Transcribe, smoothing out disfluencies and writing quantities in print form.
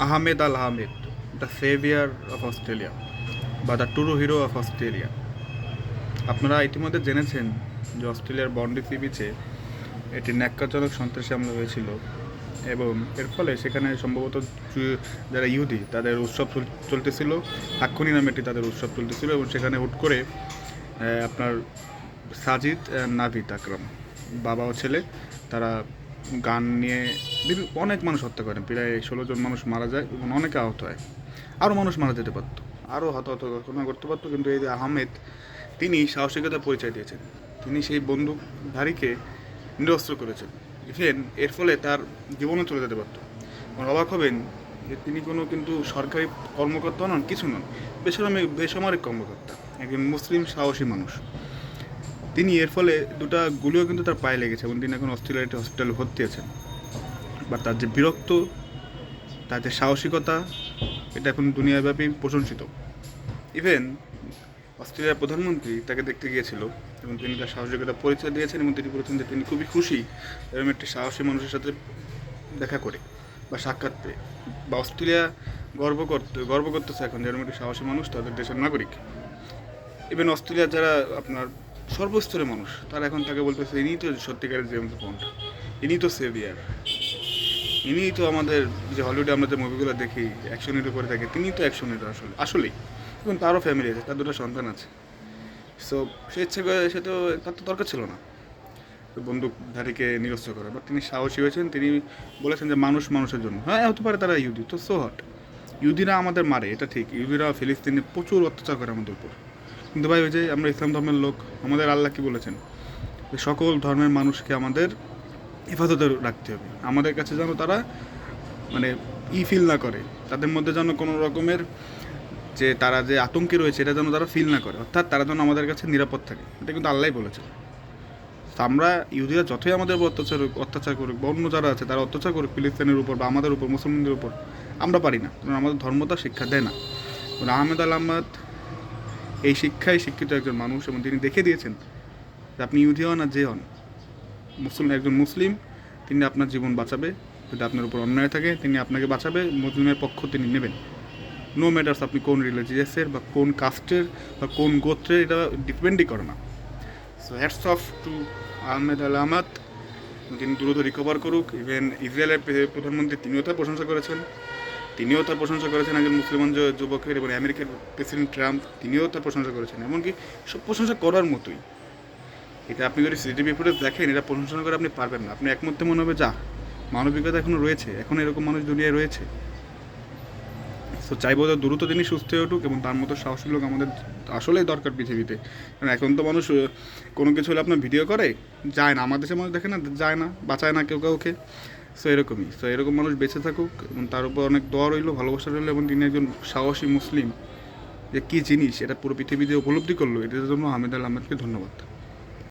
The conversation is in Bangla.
Ahmed Al Ahmed, the saviour of Australia বা the true hero of Australia. আপনারা ইতিমধ্যে জেনেছেন যে অস্ট্রেলিয়ার বন্ডি সি বিচে এটি ন্যাক্কারজনক সন্ত্রাসী হামলা হয়েছিল এবং এর ফলে সেখানে সম্ভবত যারা ইহুদি তাদের উৎসব চলতেছিল। আক্ষুনি নামে এটি তাদের উৎসব চলতেছিল এবং সেখানে হুট করে আপনার সাজিদ নাভিদ আকরাম, বাবা ও ছেলে, তারা গান নিয়ে অনেক মানুষ হত্যা করেন। প্রায় 16 জন মানুষ মারা যায় এবং অনেকে আহত হয়। আরও মানুষ মারা যেতে পারতো, আরও হতাহত ঘটনা করতে পারতো, কিন্তু এই যে আহমেদ, তিনি সাহসিকতার পরিচয় দিয়েছেন। তিনি সেই বন্দুকধারীকে নিরস্ত্র করেছেন। ইভেন এর ফলে তার জীবনও চলে যেতে পারতো। আমার অবাক হবেন যে তিনি কোনো কিন্তু সরকারি কর্মকর্তা নন, কিছু নন, বেসামরিক কর্মকর্তা, একজন মুসলিম সাহসী মানুষ। তিনি এর ফলে দুটা গুলিও কিন্তু তার পায়ে লেগেছে এবং তিনি এখন অস্ট্রেলিয়ার একটি হসপিটালে ভর্তি আছেন। বাট তার যে বীরত্ব, তার যে সাহসিকতা, এটা এখন দুনিয়াব্যাপী প্রশংসিত। ইভেন অস্ট্রেলিয়ার প্রধানমন্ত্রী তাকে দেখতে গিয়েছিল এবং তিনি তার সাহসিকতার পরিচয় দিয়েছেন এবং তিনি বলেছেন যে তিনি খুবই খুশি এরকম একটি সাহসী মানুষের সাথে দেখা করে বা সাক্ষাৎ পেয়ে। বা অস্ট্রেলিয়া গর্ব করতেছে এখন যেরকম একটি সাহসী মানুষ তাদের দেশের নাগরিক। ইভেন অস্ট্রেলিয়ার যারা আপনার সর্বস্তরের মানুষ, তারা এখন তাকে বলতেছে ইনিই তো সত্যিকারের জেমস বন্ড, ইনিই তো সেভিয়ার, ইনিই তো আমাদের যে হলিউডে আমরা যে মুভিগুলো দেখি অ্যাকশন হিরো করে থাকে, তিনিই তো অ্যাকশন হিরো আসলেই। এবং তারও ফ্যামিলি আছে, তার দুটো সন্তান আছে। সো সে ইচ্ছে করে, সে তো, তার তো দরকার ছিল না বন্দুকধারীকে নিরস্ত্র করা। বাট তিনি সাহসী হয়েছেন, তিনি বলেছেন যে মানুষ মানুষের জন্য। হ্যাঁ, হতে পারে তারা ইহুদি, তো সো হট। ইহুদিরা আমাদের মারে, এটা ঠিক। ইহুদিরা ফিলিস্তিনে প্রচুর অত্যাচার করে আমাদের উপর। কিন্তু ভাই, ওই যে আমরা ইসলাম ধর্মের লোক, আমাদের আল্লাহ কি বলেছেন? যে সকল ধর্মের মানুষকে আমাদের হেফাজতে রাখতে হবে। আমাদের কাছে যেন তারা মানে ফিল না করে, তাদের মধ্যে যেন কোনো রকমের যে তারা যে আতঙ্কে রয়েছে এটা যেন তারা ফিল না করে, অর্থাৎ তারা যেন আমাদের কাছে নিরাপদ থাকে। এটা কিন্তু আল্লাহই বলেছে। আমরা ইহুদিরা যতই আমাদের উপর অত্যাচার করুক বা অন্য যারা আছে তারা অত্যাচার করুক ফিলিস্তিনের উপর বা আমাদের উপর, মুসলমানদের উপর, আমরা পারি না, কারণ আমাদের ধর্মতা শিক্ষা দেয় না। আহমেদ আল আহমদ এই শিক্ষায় শিক্ষিত একজন মানুষ এবং তিনি দেখে দিয়েছেন যে আপনি ইহুদি হন আর যে হন, একজন মুসলিম, তিনি আপনার জীবন বাঁচাবে। যদি আপনার উপর অন্যায় থাকে তিনি আপনাকে বাঁচাবে, মুসলিমের পক্ষ তিনি নেবেন। নো ম্যাটার্স আপনি কোন রিলিজিয়াসের বা কোন কাস্টের বা কোন গোত্রের, এটা ডিপেন্ডই করে না। So hats off to Ahmed Al Ahmad, তিনি দ্রুত রিকভার করুক। ইভেন ইসরায়েলের প্রধানমন্ত্রী তিনিও তার প্রশংসা করেছেন একজন মুসলমান যুবকের, এবং আমেরিকার প্রেসিডেন্ট ট্রাম্প তিনিও তার প্রশংসা করেছেন। এমনকি সব প্রশংসা করার মতোই। এটা আপনি যদি সিসিটিভি ফুটেজ দেখেন, এটা প্রশংসা করে আপনি পারবেন না। আপনি একমধ্যে মনে হবে যা মানবিকতা এখনও রয়েছে, এখন এরকম মানুষ দুনিয়ায় রয়েছে। সো চাইবো যে দ্রুত তিনি সুস্থ হয়ে উঠুক এবং তার মতো সাহসী লোক আমাদের আসলেই দরকার পৃথিবীতে। কারণ এখন তো মানুষ কোনো কিছু হলে আপনার ভিডিও করে যায় না, আমাদের দেশের মানুষ দেখে না, যায় না, বাঁচায় না কেউ কাউকে। সো এরকমই, সো এরকম মানুষ বেঁচে থাকুক এবং তার উপর অনেক দোয়া রইল, ভালোবাসা রইল, এবং তিনি একজন সাহসী মুসলিম যে কী জিনিস এটা পুরো পৃথিবীতে উপলব্ধি করলো, এটার জন্য আহমেদ আল আহমেদকে ধন্যবাদ।